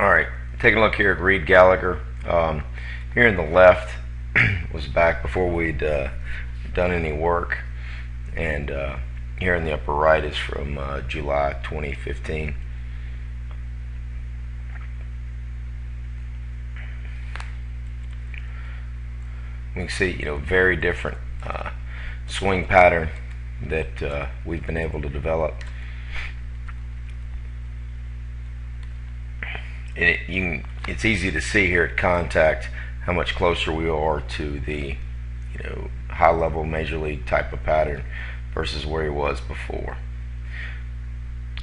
Alright, taking a look here at Reed Gallagher. Here in the left was back before we'd done any work, and here in the upper right is from July 2015. We can see, very different swing pattern that we've been able to develop. And it's easy to see here at contact how much closer we are to the high level major league type of pattern versus where he was before.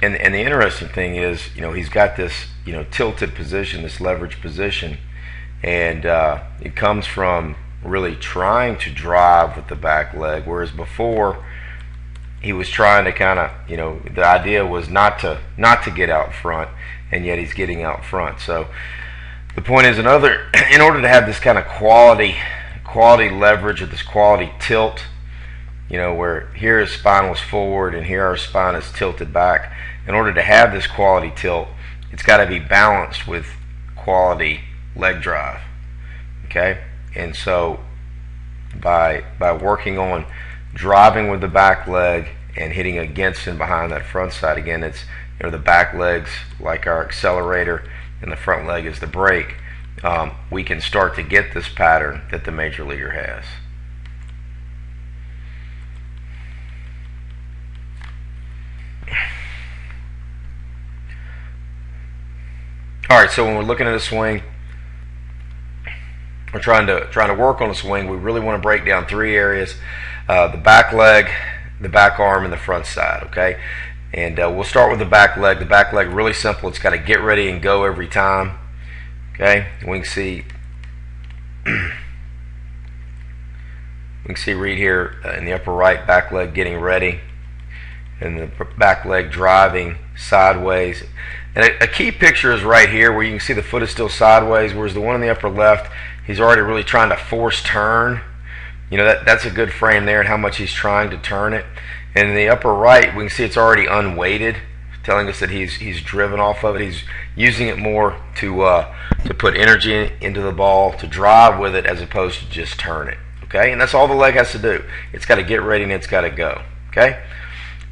And the interesting thing is, he's got this tilted position, this leverage position, and it comes from really trying to drive with the back leg, whereas before he was trying to kind of, the idea was not to get out front, and yet he's getting out front. So the point is, in order to have this kind of quality leverage or this quality tilt, where here his spine was forward and here our spine is tilted back, in order to have this quality tilt, it's got to be balanced with quality leg drive. Okay, and so by working on driving with the back leg and hitting against and behind that front side, again, it's the back leg's like our accelerator and the front leg is the brake. We can start to get this pattern that the major leaguer has. Alright, so when we're looking at a swing, we're trying to work on a swing, we really want to break down three areas: the back leg, the back arm, and the front side. Okay, and we'll start with the back leg. The back leg, really simple. It's got to get ready and go every time. Okay, we can see Reed here in the upper right, back leg getting ready, and the back leg driving sideways. And a key picture is right here, where you can see the foot is still sideways, whereas the one in the upper left, he's already really trying to force turn. That's a good frame there, and how much he's trying to turn it. And in the upper right, we can see it's already unweighted, telling us that he's driven off of it. He's using it more to put energy into the ball, to drive with it, as opposed to just turn it. Okay, and that's all the leg has to do. It's got to get ready and it's got to go. Okay,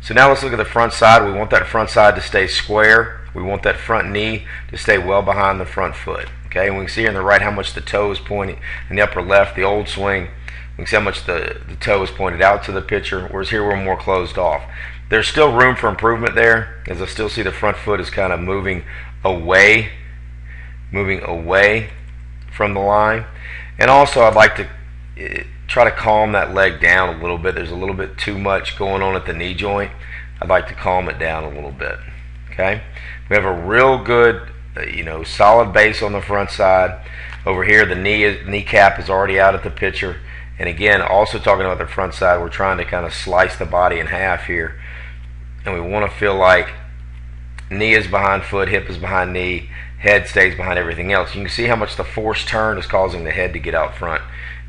so now let's look at the front side. We want that front side to stay square. We want that front knee to stay well behind the front foot. Okay, and we can see here on the right how much the toe is pointing. In the upper left, the old swing, we can see how much the toe is pointed out to the pitcher, whereas here we're more closed off. There's still room for improvement there, as I still see the front foot is kind of moving away from the line. And also I'd like to try to calm that leg down a little bit. There's a little bit too much going on at the knee joint. I'd like to calm it down a little bit. Okay, we have a real good solid base on the front side. Over here, the kneecap is already out at the pitcher. And again, also talking about the front side, we're trying to kind of slice the body in half here. And we want to feel like knee is behind foot, hip is behind knee, head stays behind everything else. You can see how much the forced turn is causing the head to get out front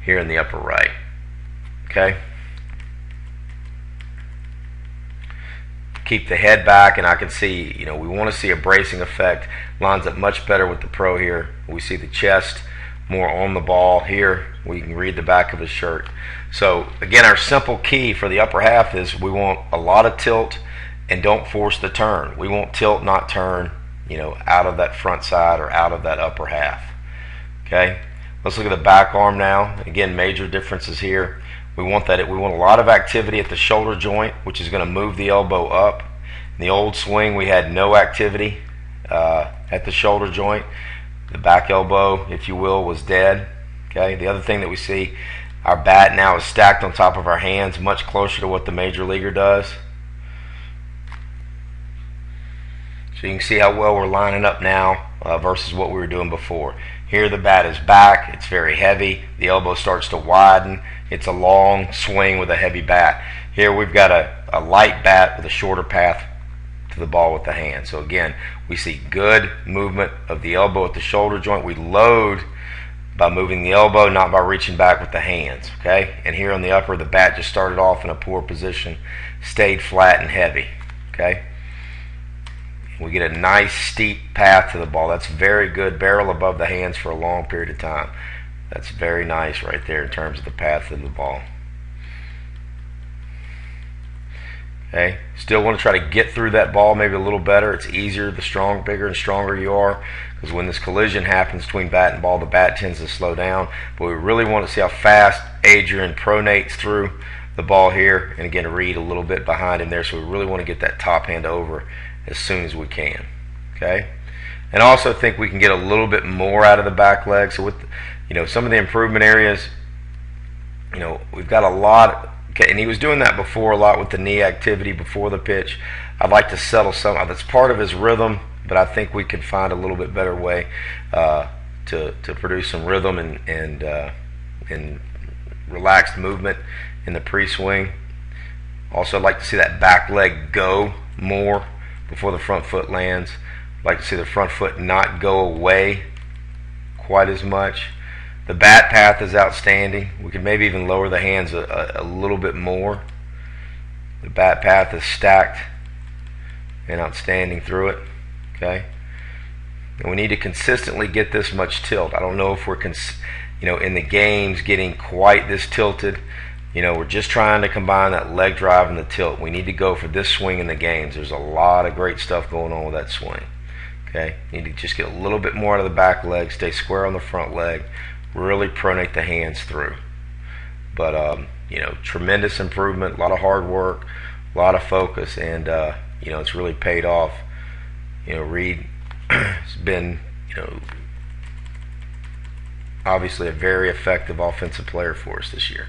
here in the upper right. Okay? Keep the head back, and I can see, we want to see a bracing effect. Lines up much better with the pro here. We see the chest more on the ball here. We can read the back of his shirt. So again, our simple key for the upper half is we want a lot of tilt and don't force the turn. We want tilt, not turn, out of that front side or out of that upper half. Okay, let's look at the back arm now. Again, major differences here. We want a lot of activity at the shoulder joint, which is going to move the elbow up. In the old swing, we had no activity at the shoulder joint. The back elbow, if you will, was dead. Okay. The other thing that we see, our bat now is stacked on top of our hands, much closer to what the major leaguer does. So you can see how well we're lining up now versus what we were doing before. Here the bat is back, it's very heavy, the elbow starts to widen, it's a long swing with a heavy bat. Here we've got a light bat with a shorter path to the ball with the hand. So again, we see good movement of the elbow at the shoulder joint. We load by moving the elbow, not by reaching back with the hands. Okay, and here on the upper, the bat just started off in a poor position, stayed flat and heavy. Okay, We get a nice steep path to the ball. That's very good. Barrel above the hands for a long period of time. That's very nice right there in terms of the path of the ball. Okay, still want to try to get through that ball maybe a little better. It's easier the bigger and stronger you are, because when this collision happens between bat and ball, the bat tends to slow down. But we really want to see how fast Adrian pronates through the ball here, and again Reed a little bit behind him there. So we really want to get that top hand over as soon as we can. Okay, and I also think we can get a little bit more out of the back leg. So with some of the improvement areas, we've got a lot. Okay, and he was doing that before a lot with the knee activity before the pitch. I'd like to settle some. That's part of his rhythm, but I think we could find a little bit better way to produce some rhythm and relaxed movement in the pre-swing. Also, I'd like to see that back leg go more before the front foot lands. I'd like to see the front foot not go away quite as much. The bat path is outstanding. We could maybe even lower the hands a little bit more. The bat path is stacked and outstanding through it. Okay, and we need to consistently get this much tilt. I don't know if we're in the games getting quite this tilted. We're just trying to combine that leg drive and the tilt. We need to go for this swing in the games. There's a lot of great stuff going on with that swing. Okay, need to just get a little bit more out of the back leg, stay square on the front leg, really pronate the hands through. But tremendous improvement, a lot of hard work, a lot of focus, and it's really paid off. Reed has been obviously a very effective offensive player for us this year.